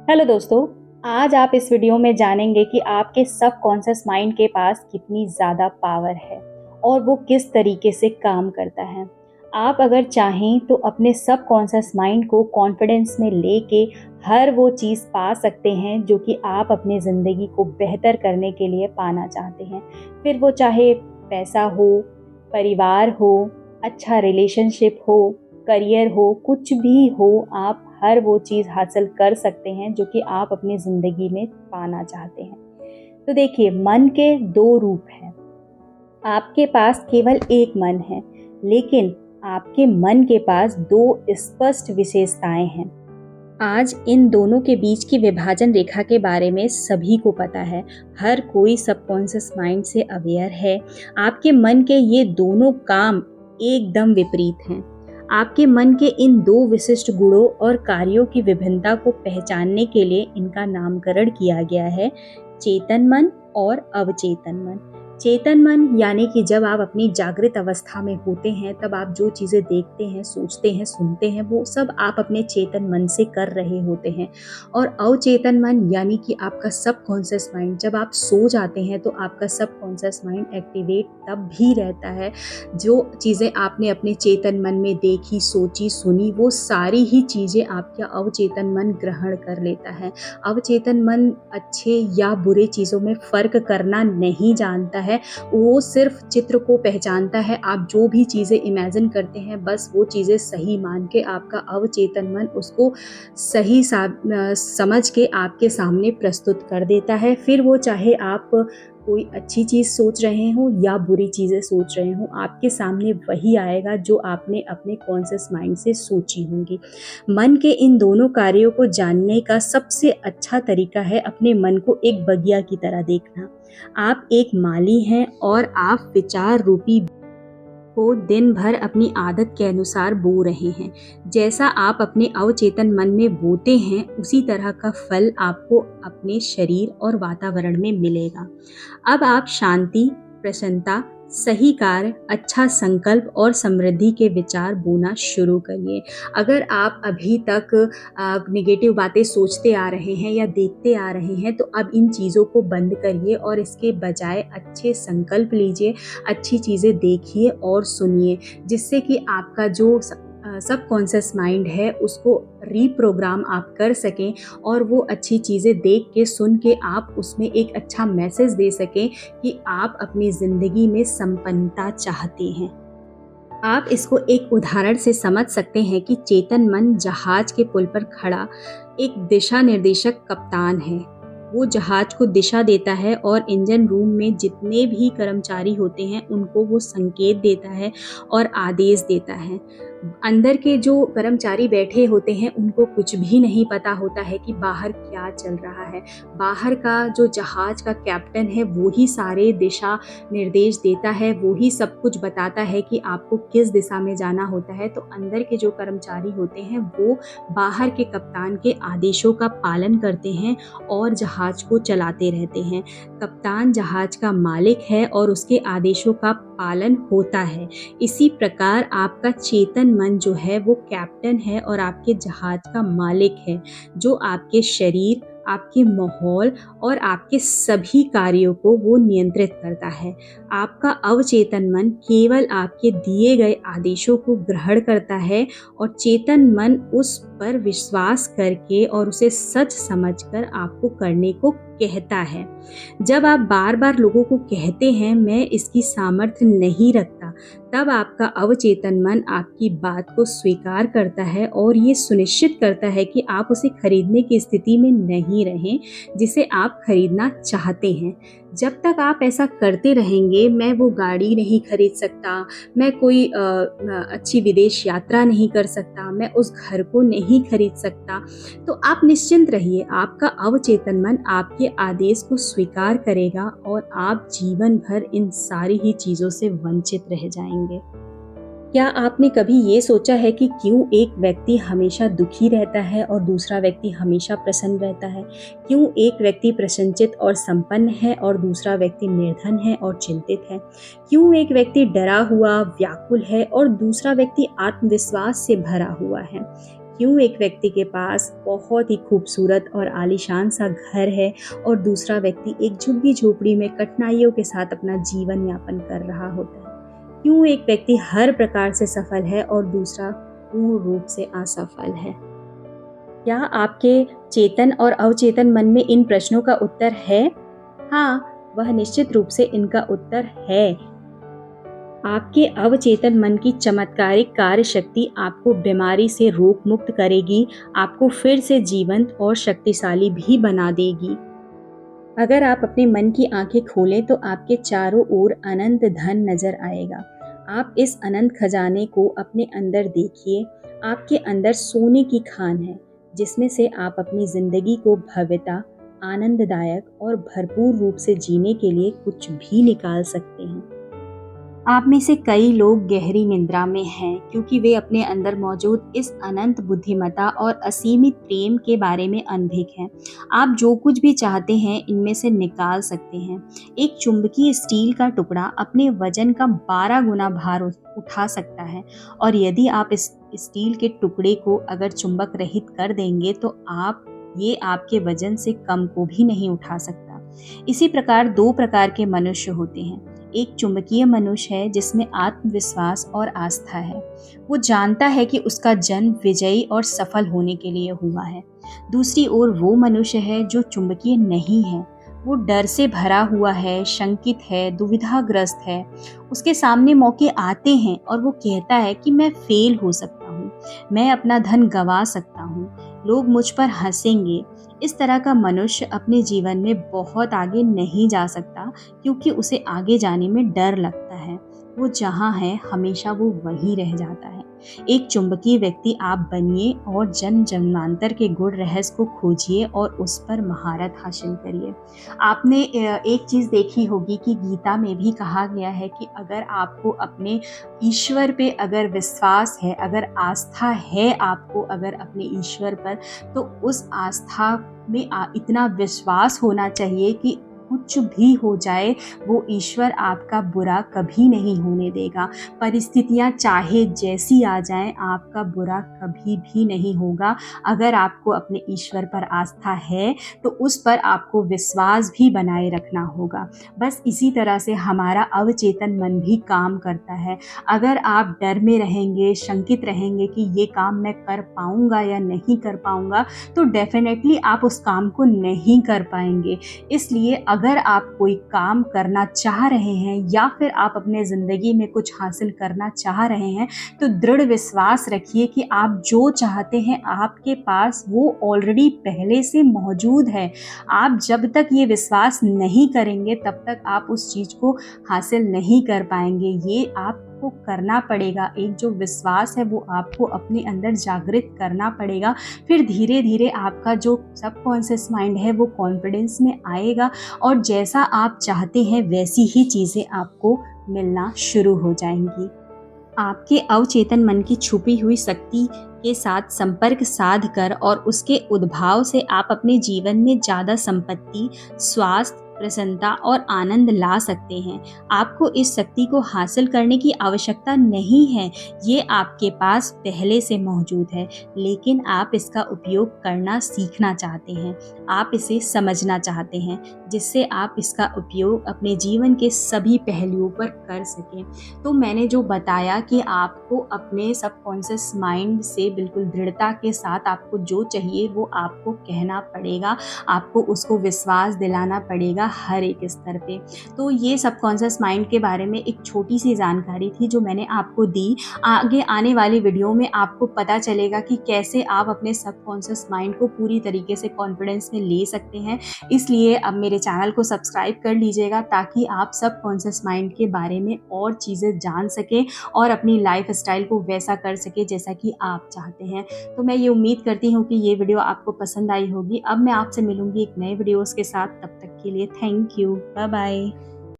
Hello दोस्तों। आज आप इस वीडियो में जानेंगे कि आपके सबकॉन्शियस माइंड के पास कितनी ज़्यादा पावर है और वो किस तरीके से काम करता है। आप अगर चाहें तो अपने सबकॉन्शियस माइंड को कॉन्फिडेंस में लेके हर वो चीज़ पा सकते हैं जो कि आप अपनी ज़िंदगी को बेहतर करने के लिए पाना चाहते हैं। फिर वो चाहे पैसा हो, परिवार हो, अच्छा रिलेशनशिप हो, करियर हो, कुछ भी हो, आप हर वो चीज़ हासिल कर सकते हैं जो कि आप अपनी ज़िंदगी में पाना चाहते हैं। तो देखिए, मन के 2 रूप हैं। आपके पास केवल एक मन है, लेकिन आपके मन के पास 2 स्पष्ट विशेषताएं हैं। आज इन दोनों के बीच की विभाजन रेखा के बारे में सभी को पता है। हर कोई सबकॉन्शियस माइंड से अवेयर है। आपके मन के ये दोनों काम एकदम विपरीत हैं। आपके मन के इन 2 विशिष्ट गुणों और कार्यों की विभिन्नता को पहचानने के लिए इनका नामकरण किया गया है चेतन मन और अवचेतन मन। चेतन मन यानी कि जब आप अपनी जागृत अवस्था में होते हैं, तब आप जो चीज़ें देखते हैं, सोचते हैं, सुनते हैं, वो सब आप अपने चेतन मन से कर रहे होते हैं। और अवचेतन मन यानी कि आपका सबकॉन्शियस माइंड, जब आप सो जाते हैं तो आपका सबकॉन्शियस माइंड एक्टिवेट तब भी रहता है। जो चीज़ें आपने अपने चेतन मन में देखी, सोची, सुनी, वो सारी ही चीज़ें आपका अवचेतन मन ग्रहण कर लेता है। अवचेतन मन अच्छे या बुरे चीज़ों में फ़र्क करना नहीं जानता है। वो सिर्फ चित्र को पहचानता है। आप जो भी चीज़ें इमेजिन करते हैं, बस वो चीज़ें सही मान के आपका अवचेतन मन उसको सही समझ के आपके सामने प्रस्तुत कर देता है। फिर वो चाहे आप कोई अच्छी चीज़ सोच रहे हों या बुरी चीज़ें सोच रहे हों, आपके सामने वही आएगा जो आपने अपने कॉन्शियस माइंड से सोची होंगी। मन के इन दोनों कार्यों को जानने का सबसे अच्छा तरीका है अपने मन को एक बगिया की तरह देखना। आप एक माली हैं और आप विचार रूपी को दिन भर अपनी आदत के अनुसार बो रहे हैं। जैसा आप अपने अवचेतन मन में बोते हैं, उसी तरह का फल आपको अपने शरीर और वातावरण में मिलेगा। अब आप शांति, प्रसन्नता, सही कार्य, अच्छा संकल्प और समृद्धि के विचार बोना शुरू करिए। अगर आप अभी तक नेगेटिव बातें सोचते आ रहे हैं या देखते आ रहे हैं, तो अब इन चीज़ों को बंद करिए और इसके बजाय अच्छे संकल्प लीजिए, अच्छी चीज़ें देखिए और सुनिए, जिससे कि आपका जो सबकॉन्शियस माइंड है उसको रीप्रोग्राम आप कर सकें और वो अच्छी चीज़ें देख के, सुन के आप उसमें एक अच्छा मैसेज दे सकें कि आप अपनी ज़िंदगी में संपन्नता चाहते हैं। आप इसको एक उदाहरण से समझ सकते हैं कि चेतन मन जहाज के पुल पर खड़ा एक दिशा निर्देशक कप्तान है। वो जहाज को दिशा देता है और इंजन रूम में जितने भी कर्मचारी होते हैं उनको वो संकेत देता है और आदेश देता है। अंदर के जो कर्मचारी बैठे होते हैं उनको कुछ भी नहीं पता होता है कि बाहर क्या चल रहा है। बाहर का जो जहाज का कैप्टन है वो ही सारे दिशा निर्देश देता है, वो ही सब कुछ बताता है कि आपको किस दिशा में जाना होता है। तो अंदर के जो कर्मचारी होते हैं वो बाहर के कप्तान के आदेशों का पालन करते हैं और जहाज को चलाते रहते हैं। कप्तान जहाज का मालिक है और उसके आदेशों का पालन होता है। इसी प्रकार आपका चेतन मन जो है वो कैप्टन है और आपके जहाज का मालिक है, जो आपके शरीर, आपके माहौल और आपके सभी कार्यों को वो नियंत्रित करता है। आपका अवचेतन मन केवल आपके दिए गए आदेशों को ग्रहण करता है और चेतन मन उस पर विश्वास करके और उसे सच समझकर आपको करने को कहता है। जब आप बार बार लोगों को कहते हैं मैं इसकी सामर्थ्य नहीं रखता, तब आपका अवचेतन मन आपकी बात को स्वीकार करता है और ये सुनिश्चित करता है कि आप उसे खरीदने की स्थिति में नहीं रहें जिसे आप खरीदना चाहते हैं। जब तक आप ऐसा करते रहेंगे, मैं वो गाड़ी नहीं खरीद सकता, मैं कोई अच्छी विदेश यात्रा नहीं कर सकता, मैं उस घर को नहीं खरीद सकता, तो आप निश्चिंत रहिए, आपका अवचेतन मन आपके आदेश को स्वीकार करेगा और आप जीवन भर इन सारी ही चीज़ों से वंचित रह जाएंगे। क्या आपने कभी ये सोचा है कि क्यों एक व्यक्ति हमेशा दुखी रहता है और दूसरा व्यक्ति हमेशा प्रसन्न रहता है? क्यों एक व्यक्ति प्रसन्नचित और संपन्न है और दूसरा व्यक्ति निर्धन है और चिंतित है? क्यों एक व्यक्ति डरा हुआ, व्याकुल है और दूसरा व्यक्ति आत्मविश्वास से भरा हुआ है? क्यों एक व्यक्ति के पास बहुत ही खूबसूरत और आलीशान सा घर है और दूसरा व्यक्ति एक झुग्गी झोपड़ी में कठिनाइयों के साथ अपना जीवन यापन कर रहा होता है। क्यों एक व्यक्ति हर प्रकार से सफल है और दूसरा पूर्ण रूप से असफल है। क्या आपके चेतन और अवचेतन मन में इन प्रश्नों का उत्तर है? हाँ, वह निश्चित रूप से इनका उत्तर है। आपके अवचेतन मन की चमत्कारिक कार्य शक्ति आपको बीमारी से रोग मुक्त करेगी, आपको फिर से जीवंत और शक्तिशाली भी बना देगी। अगर आप अपने मन की आंखें खोलें तो आपके चारों ओर अनंत धन नजर आएगा। आप इस अनंत खजाने को अपने अंदर देखिए। आपके अंदर सोने की खान है, जिसमें से आप अपनी जिंदगी को भव्यता, आनंददायक और भरपूर रूप से जीने के लिए कुछ भी निकाल सकते हैं। आप में से कई लोग गहरी निद्रा में हैं क्योंकि वे अपने अंदर मौजूद इस अनंत बुद्धिमत्ता और असीमित प्रेम के बारे में अनभिज्ञ हैं। आप जो कुछ भी चाहते हैं इनमें से निकाल सकते हैं। एक चुंबकीय स्टील का टुकड़ा अपने वजन का 12 गुना भार उठा सकता है, और यदि आप इस स्टील के टुकड़े को अगर चुंबक रहित कर देंगे तो ये आपके वजन से कम को भी नहीं उठा सकता। इसी प्रकार 2 प्रकार के मनुष्य होते हैं। एक चुंबकीय मनुष्य है जिसमें आत्मविश्वास और आस्था है। वो जानता है कि उसका जन्म विजयी और सफल होने के लिए हुआ है। दूसरी ओर वो मनुष्य है जो चुंबकीय नहीं है। वो डर से भरा हुआ है, शंकित है, दुविधाग्रस्त है। उसके सामने मौके आते हैं और वो कहता है कि मैं फेल हो सकता हूँ, मैं अपना धन गंवा सकता हूँ, लोग मुझ पर हंसेंगे। इस तरह का मनुष्य अपने जीवन में बहुत आगे नहीं जा सकता क्योंकि उसे आगे जाने में डर लगता है। वो जहाँ है हमेशा वो वहीं रह जाता है। एक चुंबकीय व्यक्ति आप बनिए और जन्म जन्मांतर के गुण रहस्य को खोजिए और उस पर महारत हासिल करिए। आपने एक चीज़ देखी होगी कि गीता में भी कहा गया है कि अगर आपको अपने ईश्वर पे अगर विश्वास है, अगर आस्था है आपको अगर अपने ईश्वर पर, तो उस आस्था में इतना विश्वास होना चाहिए कि कुछ भी हो जाए वो ईश्वर आपका बुरा कभी नहीं होने देगा। परिस्थितियाँ चाहे जैसी आ जाएं, आपका बुरा कभी भी नहीं होगा। अगर आपको अपने ईश्वर पर आस्था है तो उस पर आपको विश्वास भी बनाए रखना होगा। बस इसी तरह से हमारा अवचेतन मन भी काम करता है। अगर आप डर में रहेंगे, शंकित रहेंगे कि ये काम मैं कर पाऊँगा या नहीं कर पाऊँगा, तो डेफिनेटली आप उस काम को नहीं कर पाएंगे। इसलिए अगर आप कोई काम करना चाह रहे हैं या फिर आप अपने ज़िंदगी में कुछ हासिल करना चाह रहे हैं, तो दृढ़ विश्वास रखिए कि आप जो चाहते हैं आपके पास वो ऑलरेडी पहले से मौजूद है। आप जब तक ये विश्वास नहीं करेंगे तब तक आप उस चीज़ को हासिल नहीं कर पाएंगे। ये आपको करना पड़ेगा। एक जो विश्वास है वो आपको अपने अंदर जागृत करना पड़ेगा। फिर धीरे धीरे आपका जो सबकॉन्शियस माइंड है वो कॉन्फिडेंस में आएगा और जैसा आप चाहते हैं वैसी ही चीज़ें आपको मिलना शुरू हो जाएंगी। आपके अवचेतन मन की छुपी हुई शक्ति के साथ संपर्क साध कर और उसके उद्भाव से आप अपने जीवन में ज़्यादा संपत्ति, स्वास्थ्य, प्रसन्नता और आनंद ला सकते हैं। आपको इस शक्ति को हासिल करने की आवश्यकता नहीं है, ये आपके पास पहले से मौजूद है, लेकिन आप इसका उपयोग करना सीखना चाहते हैं। आप इसे समझना चाहते हैं जिससे आप इसका उपयोग अपने जीवन के सभी पहलुओं पर कर सकें। तो मैंने जो बताया कि आपको अपने सबकॉन्शियस माइंड से बिल्कुल दृढ़ता के साथ आपको जो चाहिए वो आपको कहना पड़ेगा, आपको उसको विश्वास दिलाना पड़ेगा हर एक स्तर पे। तो ये सबकॉन्शियस माइंड के बारे में एक छोटी सी जानकारी थी जो मैंने आपको दी। आगे आने वाली वीडियो में आपको पता चलेगा कि कैसे आप अपने सबकॉन्शियस माइंड को पूरी तरीके से कॉन्फिडेंस में ले सकते हैं। इसलिए अब मेरे चैनल को सब्सक्राइब कर लीजिएगा ताकि आप सबकॉन्शियस माइंड के बारे में और चीज़ें जान सकें और अपनी लाइफ स्टाइल को वैसा कर सके जैसा कि आप चाहते हैं। तो मैं ये उम्मीद करती हूँ कि ये वीडियो आपको पसंद आई होगी। अब मैं आपसे मिलूंगी एक नए वीडियोस के साथ। तब तक के लिए थैंक यू। Bye bye.